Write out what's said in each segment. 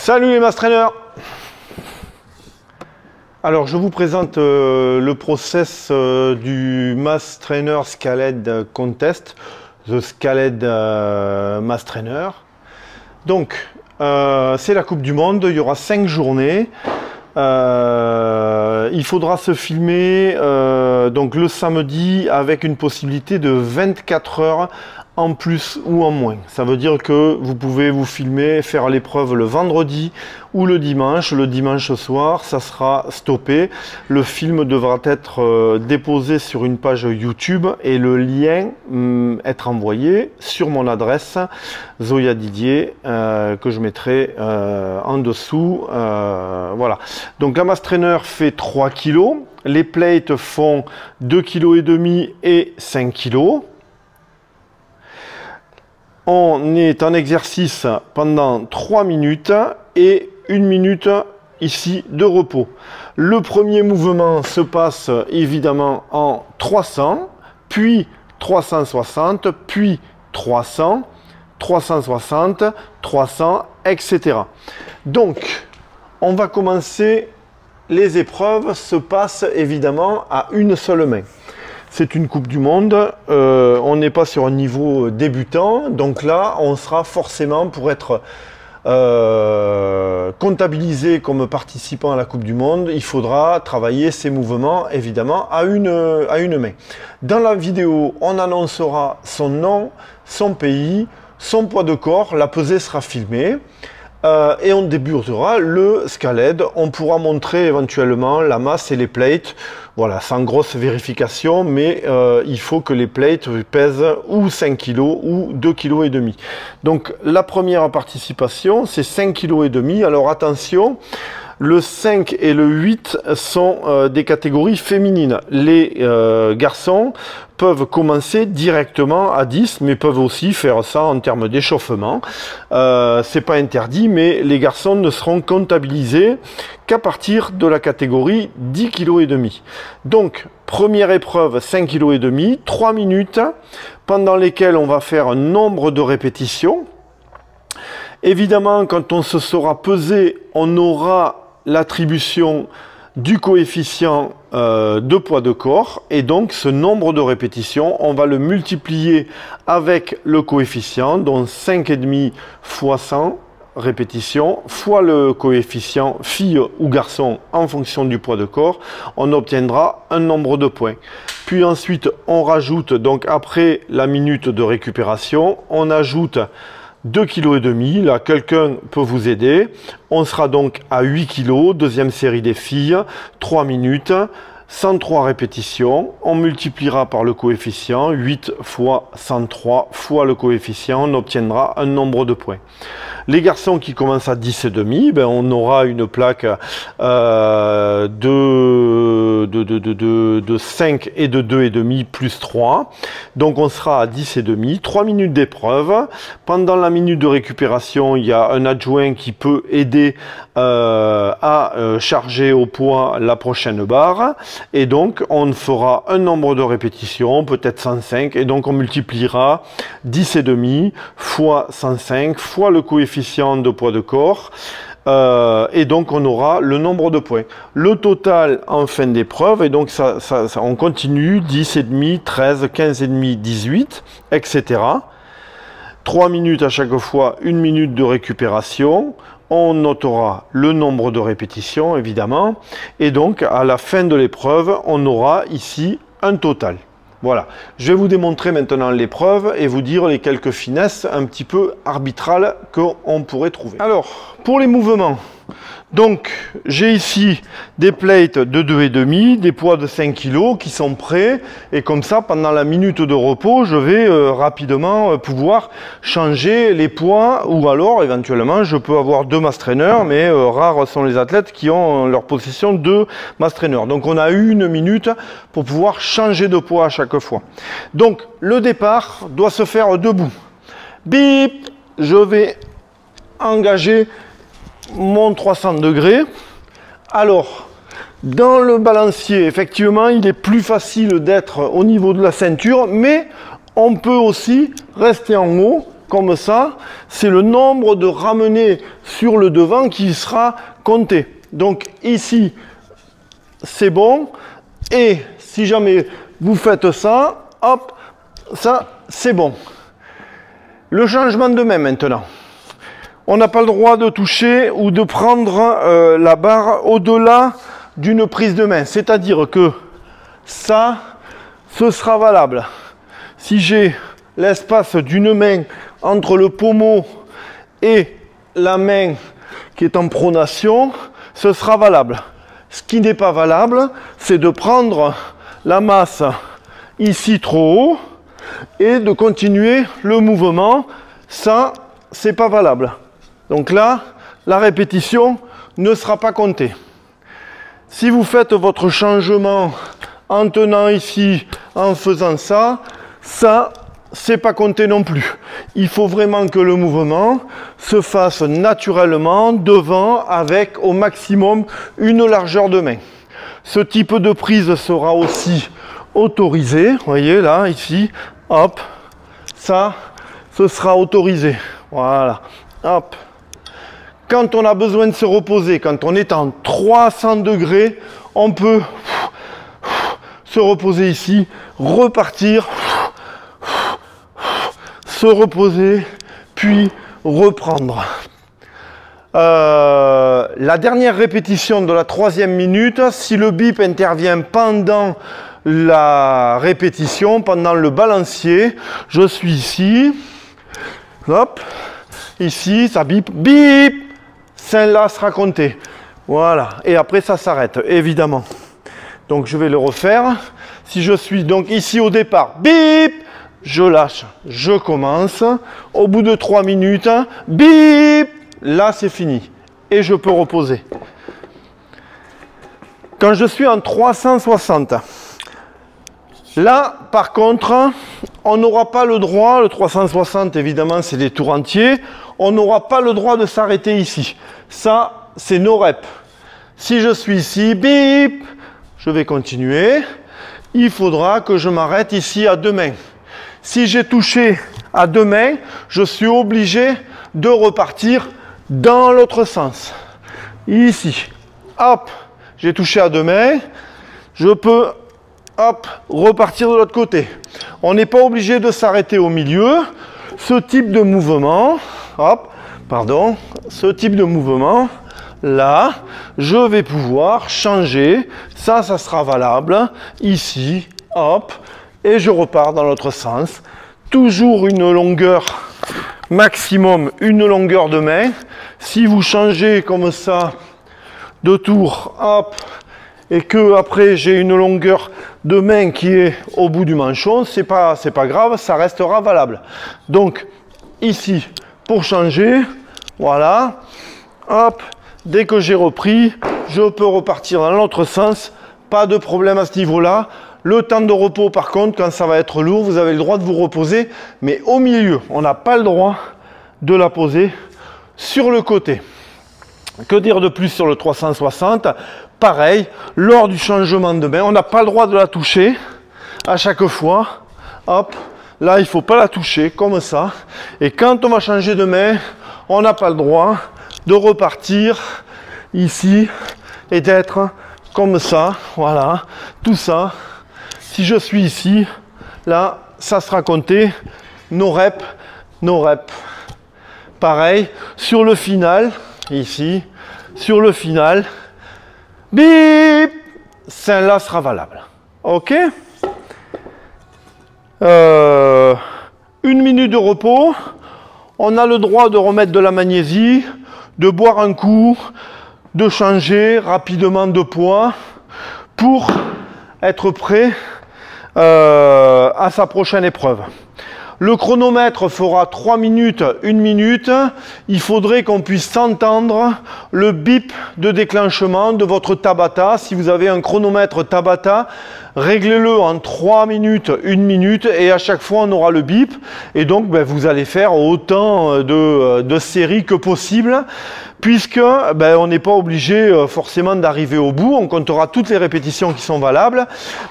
Salut les mass trainers. Alors je vous présente le process du Mass Trainer Scaled Contest, The Scaled Mass Trainer. Donc c'est la Coupe du Monde, il y aura 5 journées. Il faudra se filmer donc le samedi avec une possibilité de 24 heures en plus ou en moins. Ça veut dire que vous pouvez vous filmer, faire l'épreuve le vendredi ou le dimanche. Le dimanche soir, ça sera stoppé. Le film devra être déposé sur une page YouTube et le lien être envoyé sur mon adresse Zoya Didier que je mettrai en dessous. Voilà. Donc la Mass Trainer fait 3 kg. Les plates font 2,5 kg et 5 kg. On est en exercice pendant 3 minutes et 1 minute ici de repos. Le premier mouvement se passe évidemment en 300, puis 360, puis 300, 360, 300, etc. Donc, on va commencer. Les épreuves se passent évidemment à une seule main. C'est une Coupe du Monde, on n'est pas sur un niveau débutant, donc là on sera forcément, pour être comptabilisé comme participant à la Coupe du Monde, il faudra travailler ces mouvements évidemment à une main. Dans la vidéo, on annoncera son nom, son pays, son poids de corps, la pesée sera filmée. Et on débutera le scaled. On pourra montrer éventuellement la masse et les plates, voilà, sans grosse vérification, mais il faut que les plates pèsent ou 5 kg ou 2,5 kg. Donc la première participation, c'est 5,5 kg. Alors attention, le 5 et le 8 sont des catégories féminines. Les garçons peuvent commencer directement à 10, mais peuvent aussi faire ça en termes d'échauffement. C'est pas interdit, mais les garçons ne seront comptabilisés qu'à partir de la catégorie 10,5 kg. Donc, première épreuve, 5,5 kg, 3 minutes, pendant lesquelles on va faire un nombre de répétitions. Évidemment, quand on se sera pesé, on aura l'attribution du coefficient de poids de corps, et donc ce nombre de répétitions, on va le multiplier avec le coefficient, donc 5,5 fois 100 répétitions, fois le coefficient fille ou garçon en fonction du poids de corps, on obtiendra un nombre de points. Puis ensuite, on rajoute, donc après la minute de récupération, on ajoute 2,5 kg, là quelqu'un peut vous aider. On sera donc à 8 kg, deuxième série des filles, 3 minutes, 103 répétitions. On multipliera par le coefficient, 8 fois 103 fois le coefficient, on obtiendra un nombre de points. Les garçons qui commencent à 10,5, ben on aura une plaque de 5 et de 2,5 plus 3. Donc on sera à 10,5, 3 minutes d'épreuve. Pendant la minute de récupération, il y a un adjoint qui peut aider à charger au poids la prochaine barre. Et donc on fera un nombre de répétitions, peut-être 105, et donc on multipliera 10,5 fois 105 fois le coefficient de poids de corps, et donc on aura le nombre de points. Le total en fin d'épreuve, et donc ça, on continue, 10,5, 13, 15,5, 18, etc. 3 minutes à chaque fois, 1 minute de récupération. On notera le nombre de répétitions, évidemment, et donc à la fin de l'épreuve, on aura ici un total. Voilà, je vais vous démontrer maintenant l'épreuve et vous dire les quelques finesses un petit peu arbitrales qu'on pourrait trouver. Alors, pour les mouvements, donc j'ai ici des plates de 2,5, des poids de 5 kg qui sont prêts, et comme ça, pendant la minute de repos, je vais rapidement pouvoir changer les poids, ou alors éventuellement je peux avoir 2 mass trainers, mais rares sont les athlètes qui ont en leur possession 2 mass trainers. Donc on a 1 minute pour pouvoir changer de poids à chaque fois. Donc le départ doit se faire debout. Bip, je vais engager mon 300 degrés. Alors, dans le balancier, effectivement, il est plus facile d'être au niveau de la ceinture, mais on peut aussi rester en haut comme ça, c'est le nombre de ramenés sur le devant qui sera compté. Donc ici, c'est bon. Et si jamais vous faites ça, hop, ça, c'est bon. Le changement de main maintenant. On n'a pas le droit de toucher ou de prendre la barre au-delà d'une prise de main. C'est-à-dire que ça, ce sera valable. Si j'ai l'espace d'une main entre le pommeau et la main qui est en pronation, ce sera valable. Ce qui n'est pas valable, c'est de prendre la masse ici trop haut et de continuer le mouvement. Ça, c'est pas valable. Donc là, la répétition ne sera pas comptée. Si vous faites votre changement en tenant ici, en faisant ça, ça, c'est pas compté non plus. Il faut vraiment que le mouvement se fasse naturellement devant avec au maximum une largeur de main. Ce type de prise sera aussi autorisé. Vous voyez là, ici, hop, ça, ce sera autorisé. Voilà, hop. Quand on a besoin de se reposer, quand on est en 300 degrés, on peut se reposer ici, repartir, se reposer, puis reprendre. La dernière répétition de la 3e minute, si le bip intervient pendant la répétition, pendant le balancier, je suis ici, hop, ici, ça bip, bip, celle-là sera comptée. Voilà, et après ça s'arrête, évidemment. Donc je vais le refaire. Si je suis donc ici au départ, bip, je lâche, je commence. Au bout de 3 minutes, bip, là c'est fini. Et je peux reposer. Quand je suis en 360, là par contre, on n'aura pas le droit, le 360 évidemment c'est des tours entiers, on n'aura pas le droit de s'arrêter ici. Ça, c'est nos reps. Si je suis ici, bip, je vais continuer. Il faudra que je m'arrête ici à 2 mains. Si j'ai touché à 2 mains, je suis obligé de repartir dans l'autre sens. Ici, hop, j'ai touché à 2 mains. Je peux, hop, repartir de l'autre côté. On n'est pas obligé de s'arrêter au milieu. Ce type de mouvement, hop, pardon, ce type de mouvement, là, je vais pouvoir changer. Ça sera valable. Ici, hop, et je repars dans l'autre sens. Toujours une longueur maximum, une longueur de main. Si vous changez comme ça de tour, hop, et que après j'ai une longueur de main qui est au bout du manchon, c'est pas grave, ça restera valable. Donc ici, pour changer, voilà, hop, dès que j'ai repris, je peux repartir dans l'autre sens, pas de problème à ce niveau-là. Le temps de repos, par contre, quand ça va être lourd, vous avez le droit de vous reposer, mais au milieu, on n'a pas le droit de la poser sur le côté. Que dire de plus sur le 360? Pareil, lors du changement de main, on n'a pas le droit de la toucher à chaque fois. Hop, là, il ne faut pas la toucher, comme ça. Et quand on va changer de main, on n'a pas le droit de repartir ici et d'être comme ça. Voilà, tout ça. Si je suis ici, là, ça sera compté. Nos reps, nos reps. Pareil, sur le final, ici, sur le final, bip, celle-là sera valable. OK? 1 minute de repos. On a le droit de remettre de la magnésie, de boire un coup, de changer rapidement de poids pour être prêt à sa prochaine épreuve. Le chronomètre fera 3 minutes, 1 minute. Il faudrait qu'on puisse entendre le bip de déclenchement de votre Tabata. Si vous avez un chronomètre Tabata, réglez-le en 3 minutes, 1 minute, et à chaque fois on aura le bip, et donc ben, vous allez faire autant de séries que possible, puisque ben, on n'est pas obligé forcément d'arriver au bout, on comptera toutes les répétitions qui sont valables,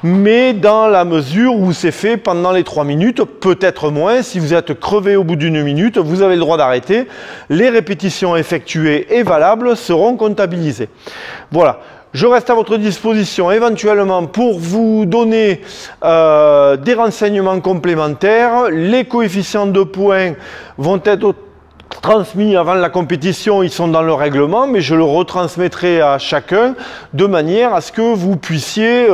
mais dans la mesure où c'est fait pendant les 3 minutes, peut-être moins. Si vous êtes crevé au bout d'1 minute, vous avez le droit d'arrêter. Les répétitions effectuées et valables seront comptabilisées. Voilà. Je reste à votre disposition éventuellement pour vous donner des renseignements complémentaires. Les coefficients de points vont être transmis avant la compétition, ils sont dans le règlement, mais je le retransmettrai à chacun de manière à ce que vous puissiez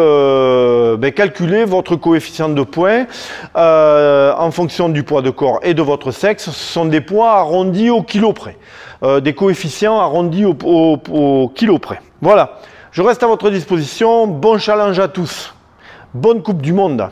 calculer votre coefficient de points en fonction du poids de corps et de votre sexe. Ce sont des poids arrondis au kilo près, des coefficients arrondis au kilo près. Voilà, je reste à votre disposition. Bon challenge à tous. Bonne Coupe du Monde.